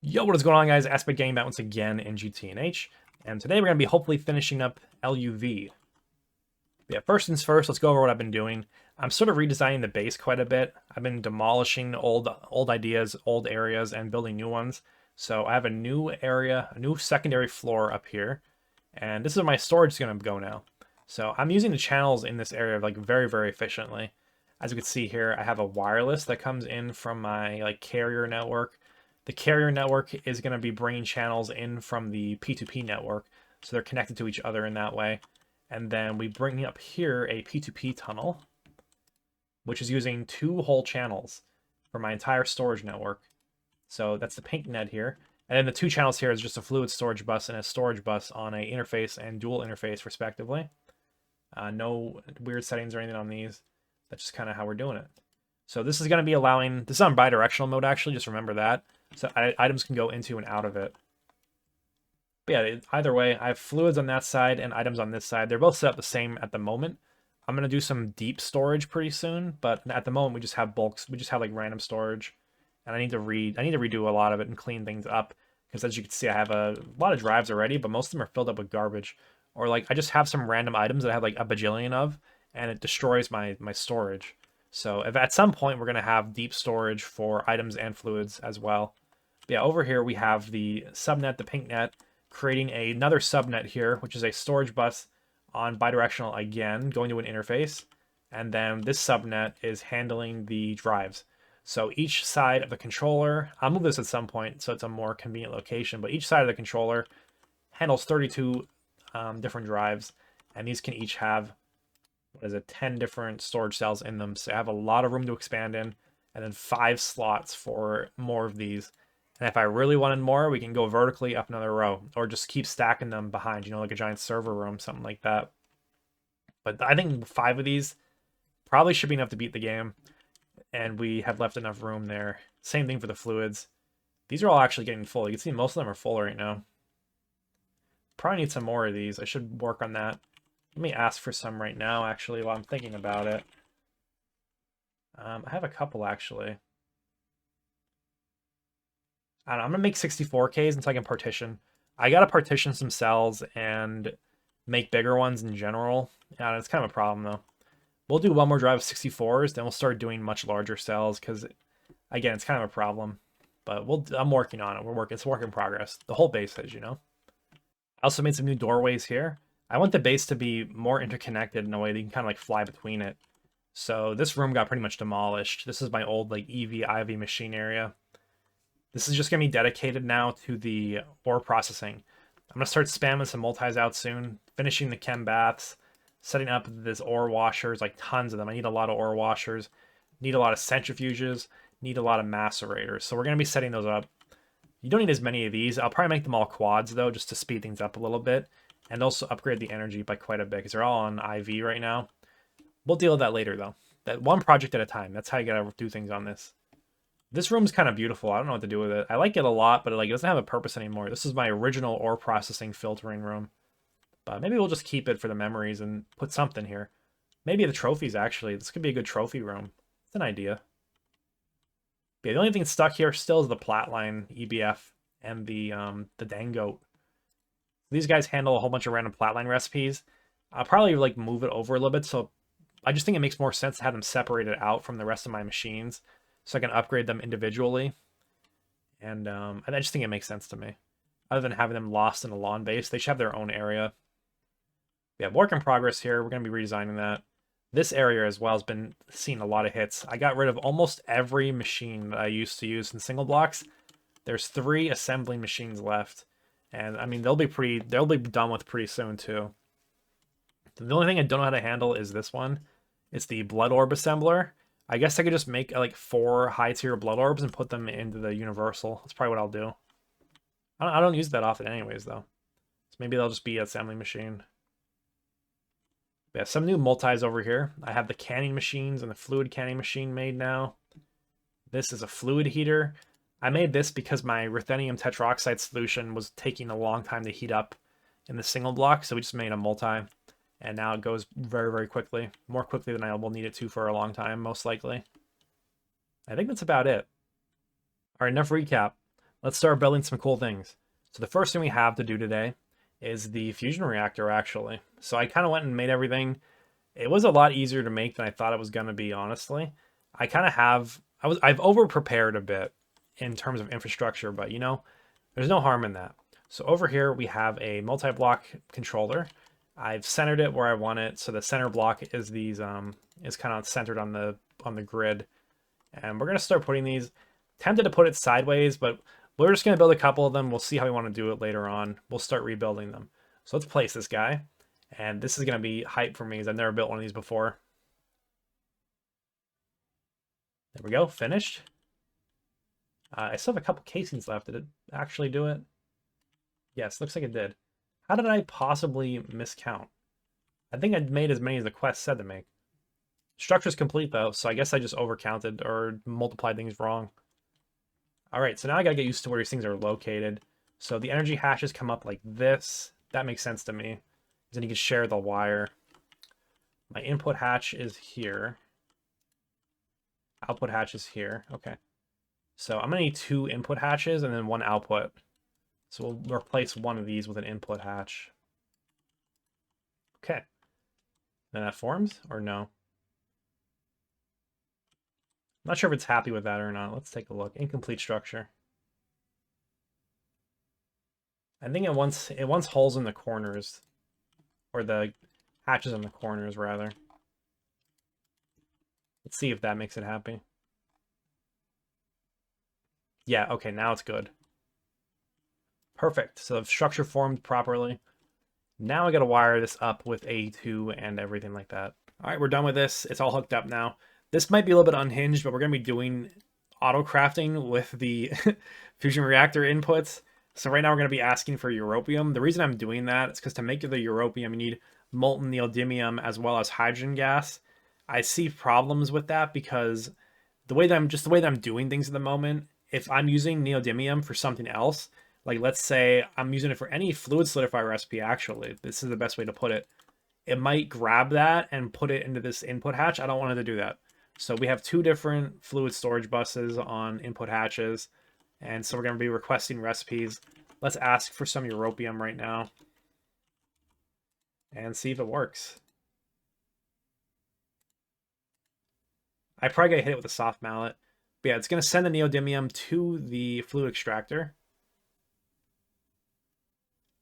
Yo, what is going on, guys? Aspect Gang back once again in GTNH, and today we're going to be hopefully finishing up LUV. But yeah, first things first, let's go over what I've been doing. I'm sort of redesigning the base quite a bit. I've been demolishing old ideas, old areas, and building new ones. So I have a new area, a new secondary floor up here, and this is where my storage is going to go now. So I'm using the channels in this area like very, very efficiently. As you can see here, I have a wireless that comes in from my carrier network. The carrier network is going to be bringing channels in from the P2P network, so they're connected to each other in that way. And then we bring up here a P2P tunnel, which is using 2 whole channels for my entire storage network. So that's the pink net here. And then the 2 channels here is just a fluid storage bus and a storage bus on a interface and dual interface respectively. No weird settings or anything on these. That's just kind of how we're doing it. So this is going to be allowing, this is on bidirectional mode actually, just remember that. So items can go into and out of it. But yeah, either way, I have fluids on that side and items on this side. They're both set up the same at the moment. I'm going to do some deep storage pretty soon, but at the moment we just have bulks. We just have like random storage. And I need to redo a lot of it and clean things up. Because as you can see, I have a lot of drives already, but most of them are filled up with garbage. Or like I just have some random items that I have like a bajillion of, and it destroys my storage. So if at some point we're going to have deep storage for items and fluids as well. But yeah, over here we have the subnet, the pink net, creating another subnet here, which is a storage bus on bidirectional again, going to an interface. And then this subnet is handling the drives. So each side of the controller, I'll move this at some point so it's a more convenient location, but each side of the controller handles 32 different drives, and these can each have, 10 different storage cells in them. So I have a lot of room to expand in, and then 5 slots for more of these. And if I really wanted more, we can go vertically up another row, or just keep stacking them behind, like a giant server room, something like that. But I think 5 of these probably should be enough to beat the game, and we have left enough room there. Same thing for the fluids. These are all actually getting full. You can see most of them are full right now. Probably need some more of these. I should work on that. Let me ask for some right now, actually, while I'm thinking about it. I have a couple, actually. I don't know, I'm going to make 64Ks until I can partition. I got to partition some cells and make bigger ones in general. Yeah, it's kind of a problem, though. We'll do one more drive of 64s, then we'll start doing much larger cells, because, again, it's kind of a problem. But I'm working on it. It's a work in progress. The whole base is, I also made some new doorways here. I want the base to be more interconnected in a way that you can kind of like fly between it. So this room got pretty much demolished. This is my old like EV/IV machine area. This is just going to be dedicated now to the ore processing. I'm going to start spamming some multis out soon, finishing the chem baths, setting up this ore washers, like tons of them. I need a lot of ore washers, need a lot of centrifuges, need a lot of macerators. So we're going to be setting those up. You don't need as many of these. I'll probably make them all quads though, just to speed things up a little bit. And also upgrade the energy by quite a bit, because they're all on IV right now. We'll deal with that later, though. That one project at a time. That's how you gotta do things on this. This room's kind of beautiful. I don't know what to do with it. I like it a lot, but it doesn't have a purpose anymore. This is my original ore processing filtering room. But maybe we'll just keep it for the memories and put something here. Maybe the trophies, actually. This could be a good trophy room. It's an idea. Yeah, the only thing stuck here still is the Platline EBF and the Dangote. These guys handle a whole bunch of random Platline recipes. I'll probably move it over a little bit, so I just think it makes more sense to have them separated out from the rest of my machines so I can upgrade them individually. And I just think it makes sense to me. Other than having them lost in a lawn base, they should have their own area. We have work in progress here. We're going to be redesigning that. This area as well has been seeing a lot of hits. I got rid of almost every machine that I used to use in single blocks. There's 3 assembling machines left. And I mean, they'll be done with pretty soon too. The only thing I don't know how to handle is this one. It's the blood orb assembler. I guess I could just make like 4 high tier blood orbs and put them into the universal. That's probably what I'll do. I don't use that often anyways though. So maybe they'll just be an assembly machine. Yeah, some new multis over here. I have the canning machines and the fluid canning machine made now. This is a fluid heater. I made this because my ruthenium tetroxide solution was taking a long time to heat up in the single block, so we just made a multi, and now it goes very, very quickly. More quickly than I will need it to for a long time, most likely. I think that's about it. All right, enough recap. let's start building some cool things. So the first thing we have to do today is the fusion reactor, actually. So I kind of went and made everything. It was a lot easier to make than I thought it was going to be, honestly. I kind of I've over prepared a bit in terms of infrastructure, but you know, there's no harm in that. So over here we have a multi-block controller. I've centered it where I want it, so the center block is is kind of centered on the grid. And we're gonna start putting these. Tempted to put it sideways, but we're just gonna build a couple of them. We'll see how we want to do it later on. We'll start rebuilding them. So let's place this guy. And this is gonna be hype for me because I've never built one of these before. There we go, finished. I still have a couple casings left. Did it actually do it? Yes, looks like it did. How did I possibly miscount? I think I made as many as the quest said to make. Structure's complete though, so I guess I just overcounted or multiplied things wrong. Alright, so now I gotta get used to where these things are located. So the energy hashes come up like this. That makes sense to me. Then you can share the wire. My input hatch is here. Output hatch is here. Okay. So I'm gonna need 2 input hatches and then 1 output. So we'll replace one of these with an input hatch. Okay. Then that forms or no? I'm not sure if it's happy with that or not. Let's take a look. Incomplete structure. I think it wants holes in the corners. Or the hatches in the corners, rather. Let's see if that makes it happy. Yeah, okay, now it's good. Perfect. So the structure formed properly. Now I gotta wire this up with A2 and everything like that. All right, we're done with this. It's all hooked up now. This might be a little bit unhinged, but we're gonna be doing auto crafting with the fusion reactor inputs. So right now we're gonna be asking for europium. The reason I'm doing that is because to make the europium, you need molten neodymium as well as hydrogen gas. I see problems with that because the way that I'm doing things at the moment, if I'm using neodymium for something else, like let's say I'm using it for any fluid solidifier recipe, actually, this is the best way to put it. It might grab that and put it into this input hatch. I don't want it to do that. So we have 2 different fluid storage buses on input hatches. And so we're going to be requesting recipes. Let's ask for some europium right now. And see if it works. I probably got to hit it with a soft mallet. But yeah, it's going to send the neodymium to the fluid extractor.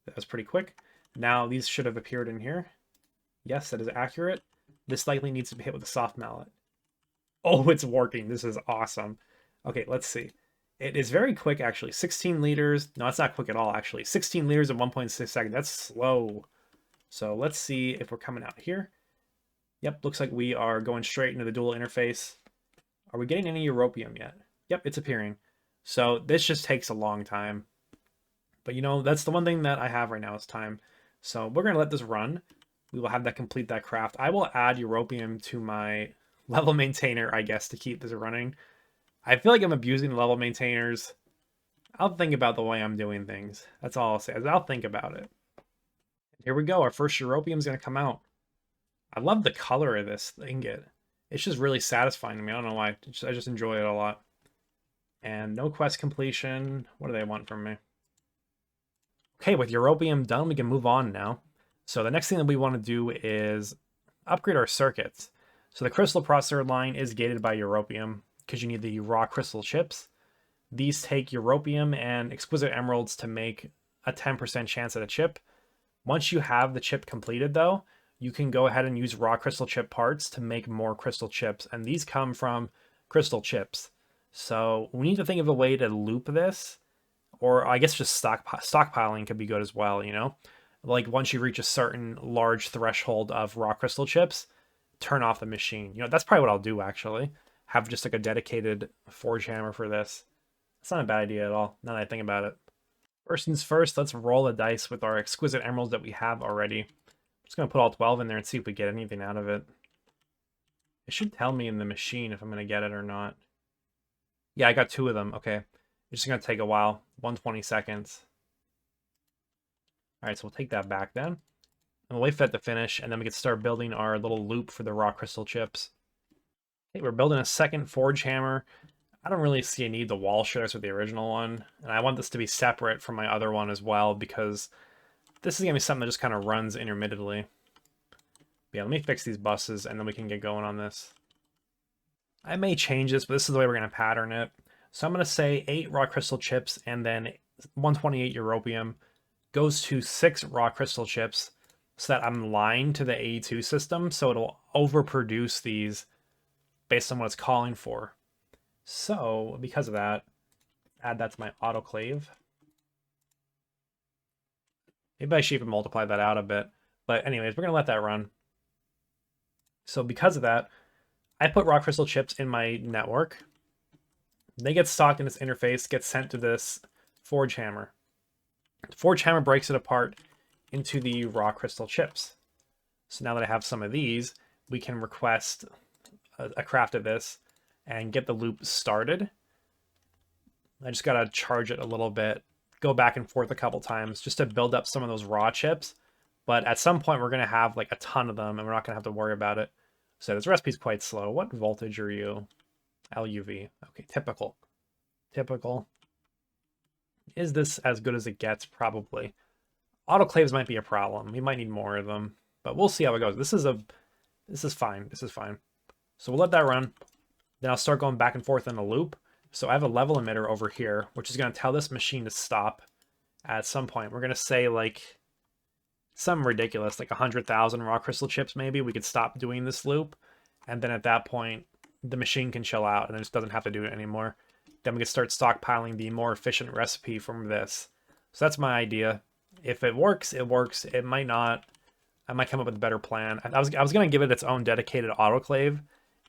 That was pretty quick. Now these should have appeared in here. Yes, that is accurate. This likely needs to be hit with a soft mallet. Oh, it's working. This is awesome. Okay, let's see. It is very quick, actually. 16 liters. No, it's not quick at all, actually. 16 liters in 1.6 seconds. That's slow. So let's see if we're coming out here. Yep, looks like we are going straight into the dual interface. Are we getting any europium yet? Yep, it's appearing. So this just takes a long time. But you know, that's the one thing that I have right now is time. So we're going to let this run. We will have that complete that craft. I will add europium to my level maintainer, I guess, to keep this running. I feel like I'm abusing the level maintainers. I'll think about the way I'm doing things. That's all I'll say. I'll think about it. Here we go. Our first europium is going to come out. I love the color of this ingot. It's just really satisfying to me. I don't know why. I just enjoy it a lot. And no quest completion. What do they want from me? Okay, with europium done, we can move on now. So the next thing that we want to do is upgrade our circuits. So the crystal processor line is gated by europium because you need the raw crystal chips. These take europium and exquisite emeralds to make a 10% chance at a chip. Once you have the chip completed though, you can go ahead and use raw crystal chip parts to make more crystal chips. And these come from crystal chips. So we need to think of a way to loop this, or I guess just stockpiling could be good as well, you know? Like once you reach a certain large threshold of raw crystal chips, turn off the machine. You know, that's probably what I'll do actually. Have just like a dedicated forge hammer for this. It's not a bad idea at all, now that I think about it. First things first, let's roll the dice with our exquisite emeralds that we have already. I'm just going to put all 12 in there and see if we get anything out of it. It should tell me in the machine if I'm going to get it or not. Yeah, I got 2 of them. Okay. It's just going to take a while. 120 seconds. Alright, so we'll take that back then. And we'll wait for that to finish, and then we can start building our little loop for the raw crystal chips. Okay, we're building a second forge hammer. I don't really see a need to wall share this with the original one, and I want this to be separate from my other one as well, because this is going to be something that just kind of runs intermittently. Yeah, let me fix these buses, and then we can get going on this. I may change this, but this is the way we're going to pattern it. So I'm going to say 8 raw crystal chips, and then 128 europium goes to 6 raw crystal chips, so that I'm aligned to the AE2 system, so it'll overproduce these based on what it's calling for. So, because of that, add that to my autoclave. Maybe I should even multiply that out a bit. But anyways, we're going to let that run. So because of that, I put raw crystal chips in my network. They get stocked in this interface, get sent to this forge hammer. The forge hammer breaks it apart into the raw crystal chips. So now that I have some of these, we can request a craft of this and get the loop started. I just got to charge it a little bit, go back and forth a couple times just to build up some of those raw chips. But at some point, we're going to have like a ton of them, and we're not going to have to worry about it. So this recipe's quite slow. What voltage are you? LUV. Okay, typical. Typical. Is this as good as it gets? Probably. Autoclaves might be a problem. We might need more of them, but we'll see how it goes. This is fine. This is fine. So we'll let that run. Then I'll start going back and forth in a loop. So I have a level emitter over here, which is going to tell this machine to stop at some point. We're going to say like something ridiculous, like 100,000 raw crystal chips maybe. We could stop doing this loop. And then at that point, the machine can chill out and it just doesn't have to do it anymore. Then we can start stockpiling the more efficient recipe from this. So that's my idea. If it works, it works. It might not. I might come up with a better plan. I was going to give it its own dedicated autoclave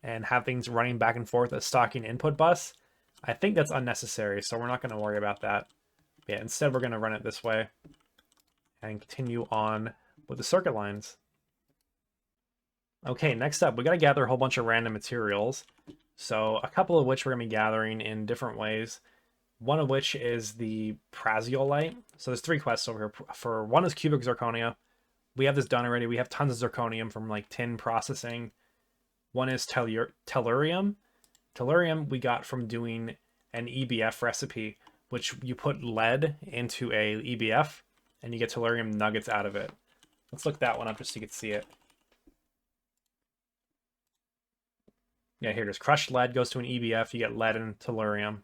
and have things running back and forth as stocking input bus. I think that's unnecessary, so we're not going to worry about that. Yeah, instead we're going to run it this way and continue on with the circuit lines. Okay, next up, we got to gather a whole bunch of random materials. So a couple of which we're going to be gathering in different ways. One of which is the praseolite. So there's 3 quests over here. For one is cubic zirconia. We have this done already. We have tons of zirconium from like tin processing. One is tellurium. Tellurium we got from doing an EBF recipe, which you put lead into a EBF and you get tellurium nuggets out of it. Let's look that one up just so you can see it. Yeah, here it is. Crushed lead goes to an EBF. You get lead and tellurium.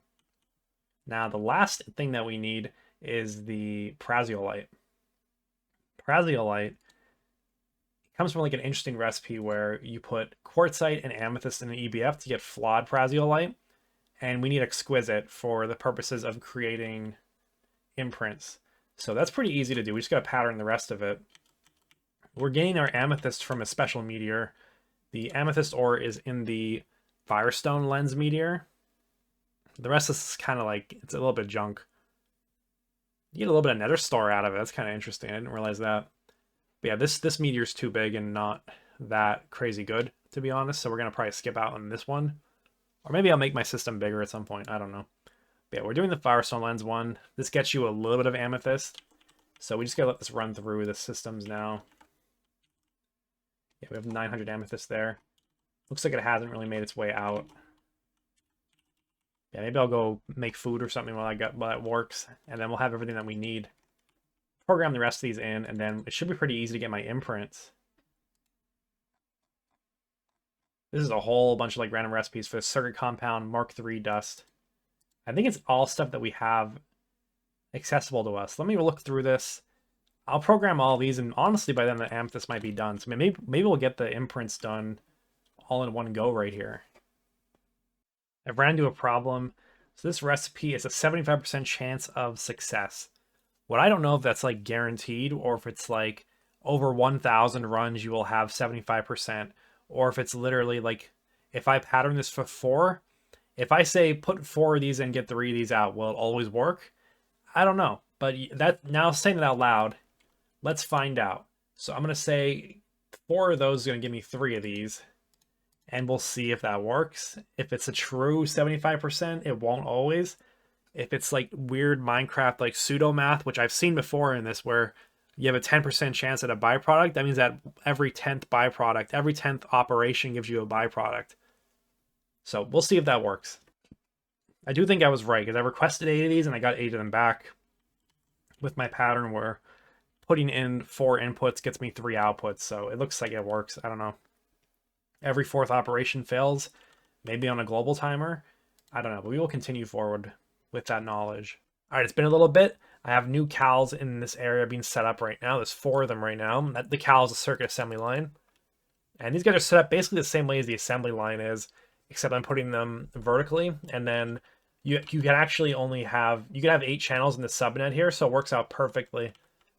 Now, the last thing that we need is the praseolite. Praseolite comes from like an interesting recipe where you put quartzite and amethyst in an EBF to get flawed praseolite. And we need exquisite for the purposes of creating imprints. So that's pretty easy to do. We just got to pattern the rest of it. We're getting our amethyst from a special meteor. The amethyst ore is in the Firestone lens meteor. The rest is kind of like, it's a little bit junk. You get a little bit of nether star out of it. That's kind of interesting. I didn't realize that. But yeah, this meteor's too big and not that crazy good, to be honest. So we're going to probably skip out on this one. Or maybe I'll make my system bigger at some point. I don't know. But yeah, we're doing the Firestone lens one. This gets you a little bit of amethyst. So we just got to let this run through the systems now. Yeah, we have 900 amethyst there. Looks like it hasn't really made its way out. Yeah, maybe I'll go make food or something while that works, and then we'll have everything that we need. Program the rest of these in, and then it should be pretty easy to get my imprints. This is a whole bunch of like random recipes for the circuit compound Mark III dust. I think it's all stuff that we have accessible to us. Let me look through this. I'll program all these, and honestly, by then the amethyst might be done. So maybe we'll get the imprints done all in one go right here. I've ran into a problem. So this recipe is a 75% chance of success. What I don't know if that's like guaranteed, or if it's like over 1,000 runs you will have 75%, or if it's literally like, if I pattern this for 4, if I say put 4 of these in, get 3 of these out, will it always work? I don't know. But that, now saying it out loud, let's find out. So I'm going to say 4 of those is going to give me 3 of these. And we'll see if that works. If it's a true 75%, it won't always. If it's like weird Minecraft like pseudo math, which I've seen before in this, where you have a 10% chance at a byproduct, that means that every 10th byproduct, every 10th operation gives you a byproduct. So we'll see if that works. I do think I was right, because I requested 8 of these and I got 8 of them back with my pattern where putting in 4 inputs gets me 3 outputs, so it looks like it works. I don't know. Every 4th operation fails, maybe on a global timer. I don't know, but we will continue forward with that knowledge. All right, it's been a little bit. I have new cals in this area being set up right now. There's 4 of them right now. The cal is a circuit assembly line. And these guys are set up basically the same way as the assembly line is, except I'm putting them vertically. And then you can actually only have, you can have 8 channels in the subnet here, so it works out perfectly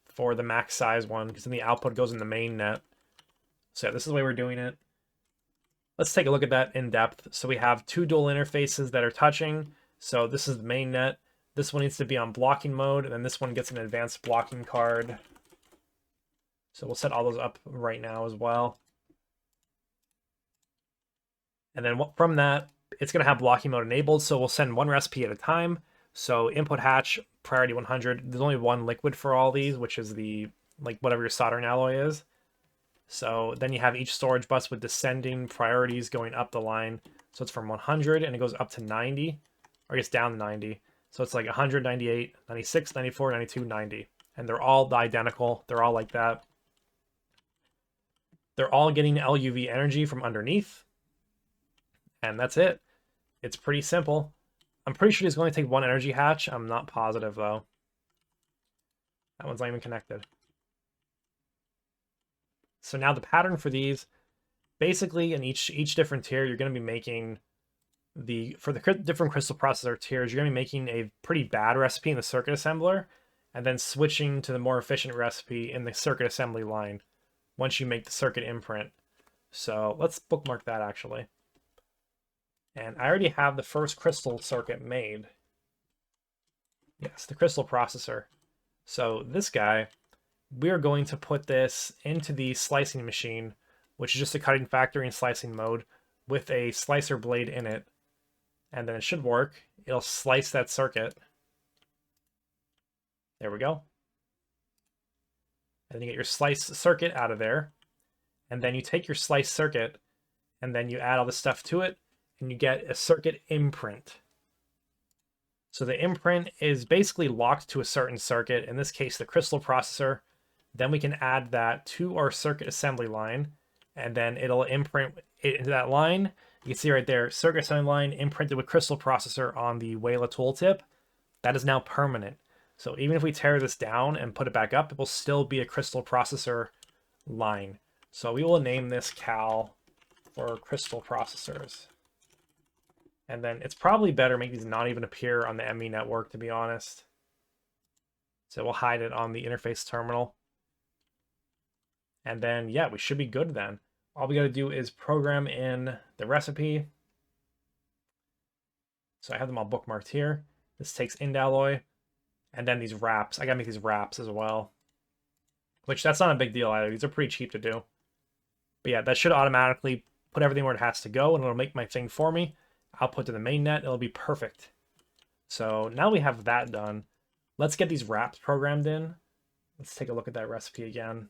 for the max size one, because then the output goes in the main net. So yeah, this is the way we're doing it. Let's take a look at that in depth. So we have 2 dual interfaces that are touching. So this is the main net. This one needs to be on blocking mode, and then this one gets an advanced blocking card. So we'll set all those up right now as well. And then from that, it's going to have blocking mode enabled, so we'll send 1 recipe at a time. So input hatch, priority 100. There's only 1 liquid for all these, which is the, like, whatever your soldering alloy is. So then you have each storage bus with descending priorities going up the line. So it's from 100 and it goes up to 90, or I guess down to 90. So it's like 100, 98, 96, 94, 92, 90. And they're all identical. They're all like that. They're all getting LUV energy from underneath. And that's it. It's pretty simple. I'm pretty sure it's going to take 1 energy hatch. I'm not positive, though. That one's not even connected. So now the pattern for these, basically in each different tier, you're going to be making for the different crystal processor tiers, you're going to be making a pretty bad recipe in the circuit assembler, and then switching to the more efficient recipe in the circuit assembly line once you make the circuit imprint. So let's bookmark that actually. And I already have the first crystal circuit made. Yes, the crystal processor. So this guy, we're going to put this into the slicing machine, which is just a cutting factory in slicing mode with a slicer blade in it. And then it should work. It'll slice that circuit. There we go. And then you get your slice circuit out of there. And then you take your slice circuit and then you add all the stuff to it and you get a circuit imprint. So the imprint is basically locked to a certain circuit, in this case the crystal processor. Then we can add that to our circuit assembly line, and then it'll imprint it into that line. You can see right there, circuit assembly line imprinted with crystal processor on the Wayla tooltip. That is now permanent. So even if we tear this down and put it back up, it will still be a crystal processor line. So we will name this cal for crystal processors. And then it's probably better make these not even appear on the ME network, to be honest. So we'll hide it on the interface terminal. And then, yeah, we should be good then. All we got to do is program in the recipe. So I have them all bookmarked here. This takes ind alloy. And then these wraps. I got to make these wraps as well. Which, that's not a big deal either. These are pretty cheap to do. But yeah, that should automatically put everything where it has to go, and it'll make my thing for me. Output to the main net, it'll be perfect. So now we have that done. Let's get these wraps programmed in. Let's take a look at that recipe again.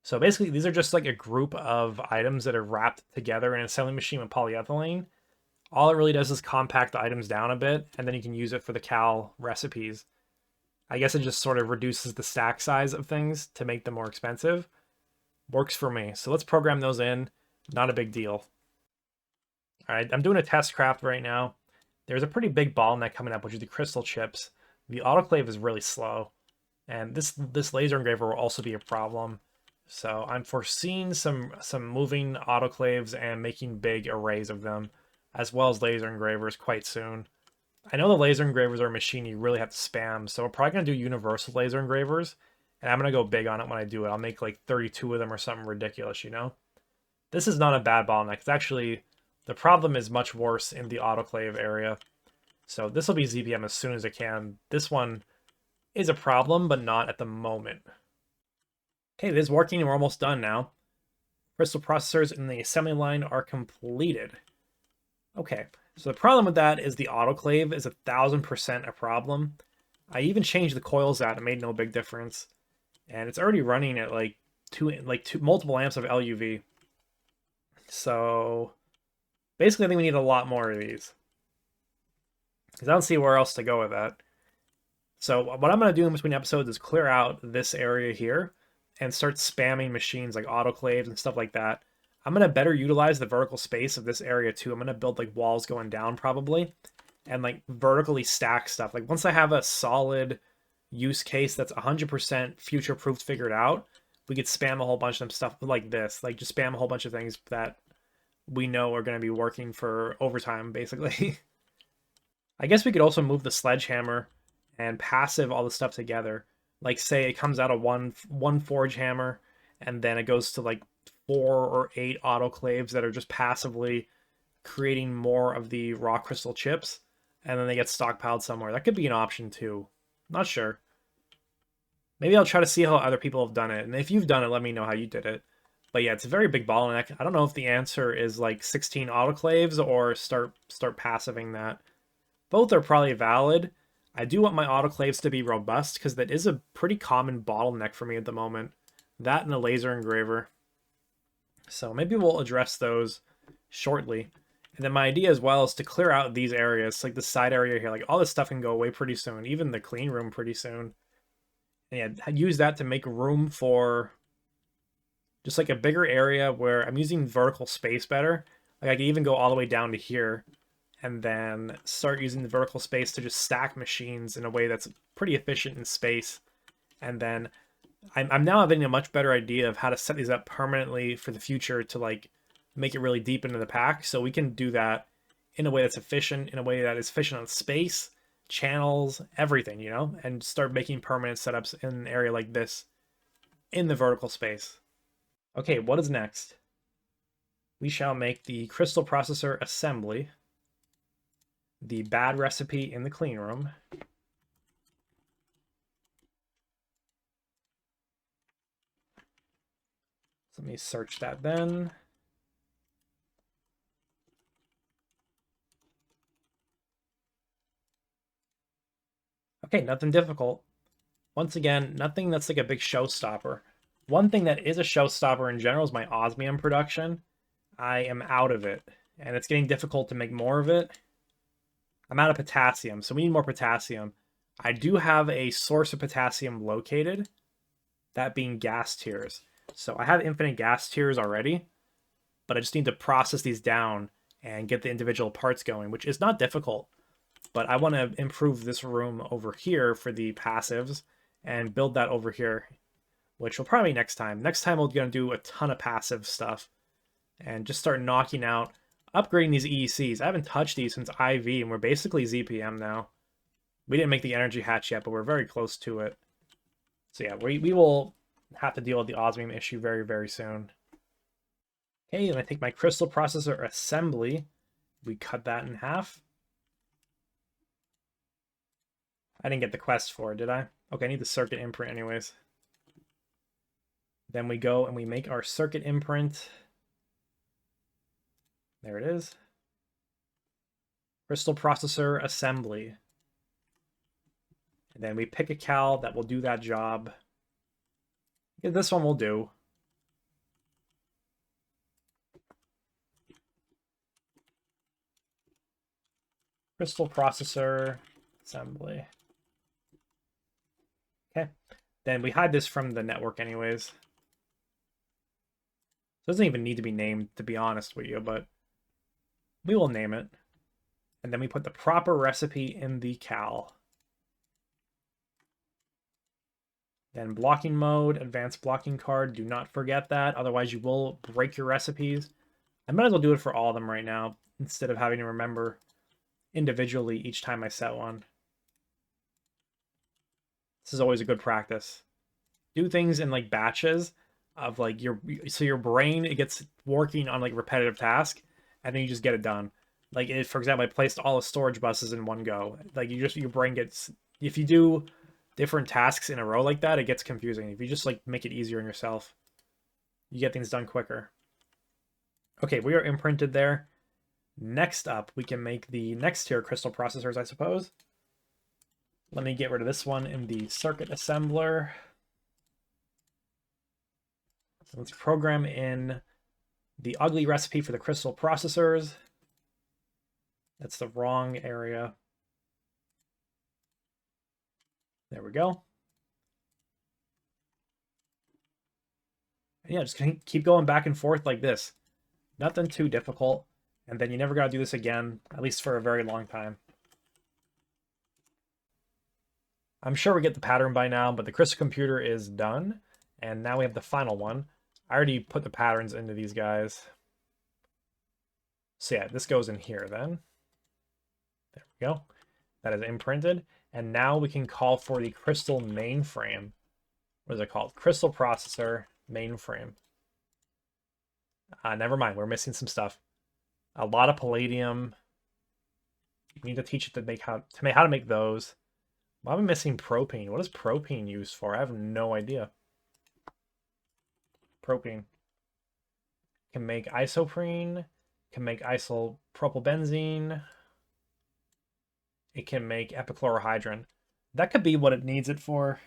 So basically, these are just like a group of items that are wrapped together in an assembly machine with polyethylene. All it really does is compact the items down a bit, and then you can use it for the cal recipes. I guess it just sort of reduces the stack size of things to make them more expensive. Works for me. So let's program those in. Not a big deal. All right, I'm doing a test craft right now. There's a pretty big bottleneck coming up, which is the crystal chips. The autoclave is really slow, and this laser engraver will also be a problem. So I'm foreseeing some moving autoclaves and making big arrays of them, as well as laser engravers quite soon. I know the laser engravers are a machine you really have to spam, so we're probably going to do universal laser engravers, and I'm going to go big on it when I do it. I'll make like 32 of them or something ridiculous, you know? This is not a bad bottleneck. It's actually, the problem is much worse in the autoclave area. So this will be ZPM as soon as it can. This one is a problem, but not at the moment. Okay, it is working and we're almost done now. Crystal processors in the assembly line are completed. Okay, so the problem with that is the autoclave is 1000% a problem. I even changed the coils out, it made no big difference. And it's already running at like multiple amps of LUV. So basically I think we need a lot more of these. because I don't see where else to go with that. So what I'm going to do in between episodes is clear out this area here and start spamming machines like autoclaves and stuff like that. I'm going to better utilize the vertical space of this area too. I'm going to build like walls going down probably and like vertically stack stuff. Like once I have a solid use case that's 100% future proofed figured out, we could spam a whole bunch of stuff like this. Like just spam a whole bunch of things that we know are going to be working for overtime basically. I guess we could also move the sledgehammer and passive all the stuff together. Like say it comes out of one forge hammer and then it goes to like 4 or 8 autoclaves that are just passively creating more of the raw crystal chips, and then they get stockpiled somewhere. That could be an option too. Not sure. Maybe I'll try to see how other people have done it. And if you've done it, let me know how you did it. But yeah, it's a very big bottleneck. I don't know if the answer is like 16 autoclaves or start passiving that. Both are probably valid. I do want my autoclaves to be robust because that is a pretty common bottleneck for me at the moment. That and a laser engraver. So maybe we'll address those shortly. And then my idea as well is to clear out these areas, like the side area here. Like all this stuff can go away pretty soon, even the clean room pretty soon. And yeah, use that to make room for just like a bigger area where I'm using vertical space better. Like I can even go all the way down to here and then start using the vertical space to just stack machines in a way that's pretty efficient in space. And then I'm now having a much better idea of how to set these up permanently for the future to like make it really deep into the pack. So we can do that in a way that's efficient, in a way that is efficient on space, channels, everything, you know, and start making permanent setups in an area like this in the vertical space. Okay, what is next? We shall make the crystal processor assembly, the bad recipe in the clean room. So let me search that then. Okay, nothing difficult. Once again, nothing that's like a big showstopper. One thing that is a showstopper in general is my osmium production. I am out of it, and it's getting difficult to make more of it. I'm out of potassium, so we need more potassium. I do have a source of potassium located, that being gas tiers. So I have infinite gas tiers already, but I just need to process these down and get the individual parts going, which is not difficult. But I want to improve this room over here for the passives and build that over here, which will probably be next time. Next time we're going to do a ton of passive stuff and just start knocking out, upgrading these EECs. I haven't touched these since IV, and we're basically ZPM now. We didn't make the energy hatch yet, but we're very close to it. So yeah, we will have to deal with the osmium issue very, very soon. Okay, and I take my crystal processor assembly. We cut that in half. I didn't get the quest for it, did I? Okay, I need the circuit imprint anyways. Then we go and we make our circuit imprint. There it is. Crystal processor assembly. And then we pick a cal that will do that job. This one will do. Crystal processor assembly. Okay. Then we hide this from the network anyways. It doesn't even need to be named, to be honest with you, but we will name it. And then we put the proper recipe in the cal. Then blocking mode, advanced blocking card. Do not forget that, otherwise you will break your recipes. I might as well do it for all of them right now, instead of having to remember individually each time I set one. This is always a good practice. Do things in like batches of like so your brain, it gets working on like repetitive task, and then you just get it done. Like if, for example, I placed all the storage buses in one go. Like your brain gets, if you do different tasks in a row like that, it gets confusing. If you just like make it easier on yourself, you get things done quicker. Okay, we are imprinted there. Next up, we can make the next tier crystal processors, I suppose. Let me get rid of this one in the circuit assembler. So let's program in the ugly recipe for the crystal processors. That's the wrong area. There we go. And yeah, just keep going back and forth like this. Nothing too difficult. And then you never got to do this again, at least for a very long time. I'm sure we get the pattern by now, but the crystal computer is done. And now we have the final one. I already put the patterns into these guys. So yeah, this goes in here then. There we go. That is imprinted. And now we can call for the crystal mainframe. What is it called? Crystal processor mainframe. Never mind, we're missing some stuff. A lot of palladium. We need to teach it how to make those. Why am I missing propene? What is propene used for? I have no idea. Propene. Can make isoprene. Can make isopropylbenzene. It can make epichlorohydrin. That could be what it needs it for.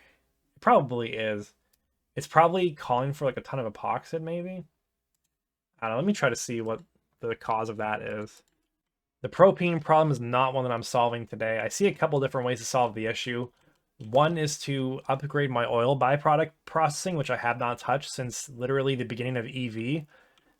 It probably is. It's probably calling for like a ton of epoxid, maybe. I don't know. Let me try to see what the cause of that is. The propene problem is not one that I'm solving today. I see a couple different ways to solve the issue. One is to upgrade my oil byproduct processing, which I have not touched since literally the beginning of EV.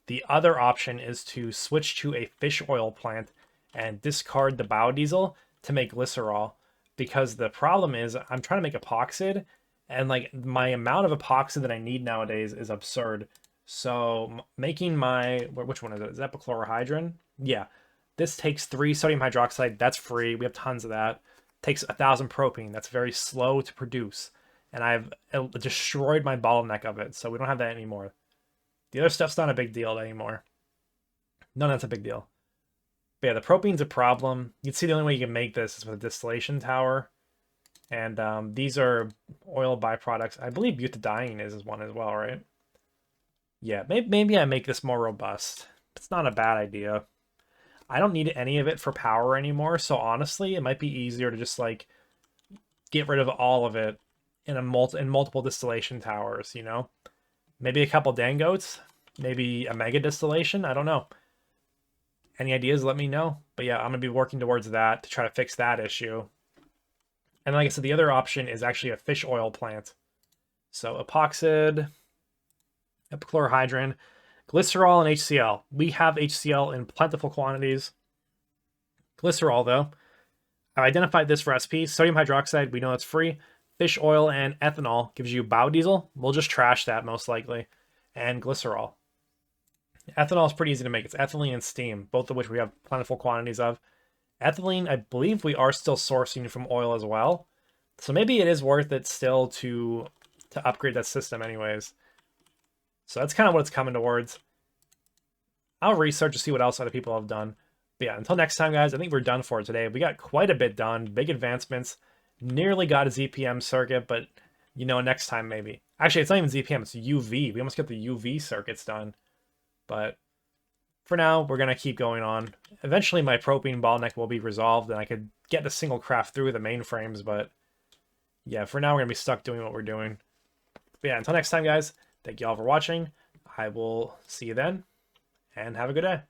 The other option is to switch to a fish oil plant and discard the biodiesel to make glycerol. Because the problem is I'm trying to make epoxid, and like my amount of epoxid that I need nowadays is absurd. So making which one is it? Is that epichlorohydrin? Yeah. This takes 3 sodium hydroxide. That's free. We have tons of that. Takes 1,000 propene. That's very slow to produce. And I've destroyed my bottleneck of it. So we don't have that anymore. The other stuff's not a big deal anymore. None of that's a big deal. But yeah, the propene's a problem. You'd see the only way you can make this is with a distillation tower. And these are oil byproducts. I believe butadiene is one as well, right? Yeah, maybe I make this more robust. It's not a bad idea. I don't need any of it for power anymore, so honestly, it might be easier to just like get rid of all of it in multiple distillation towers, you know? Maybe a couple dangotes, maybe a mega distillation, I don't know. Any ideas, let me know. But yeah, I'm going to be working towards that to try to fix that issue. And like I said, the other option is actually a fish oil plant. So epoxid, epichlorohydrin, glycerol, and HCl. We have HCl in plentiful quantities. Glycerol, though, I've identified this for SP. Sodium hydroxide, we know it's free. Fish oil and ethanol gives you biodiesel. We'll just trash that most likely. And glycerol. Ethanol is pretty easy to make. It's ethylene and steam, both of which we have plentiful quantities of. Ethylene, I believe we are still sourcing from oil as well. So maybe it is worth it still to upgrade that system anyways. So that's kind of what it's coming towards. I'll research to see what else other people have done. But yeah, until next time, guys, I think we're done for today. We got quite a bit done. Big advancements. Nearly got a ZPM circuit, but, you know, next time maybe. Actually, it's not even ZPM. It's UV. We almost got the UV circuits done. But for now, we're going to keep going on. Eventually, my propane bottleneck will be resolved, and I could get the single craft through the mainframes. But yeah, for now, we're going to be stuck doing what we're doing. But yeah, until next time, guys, thank you all for watching. I will see you then, and have a good day.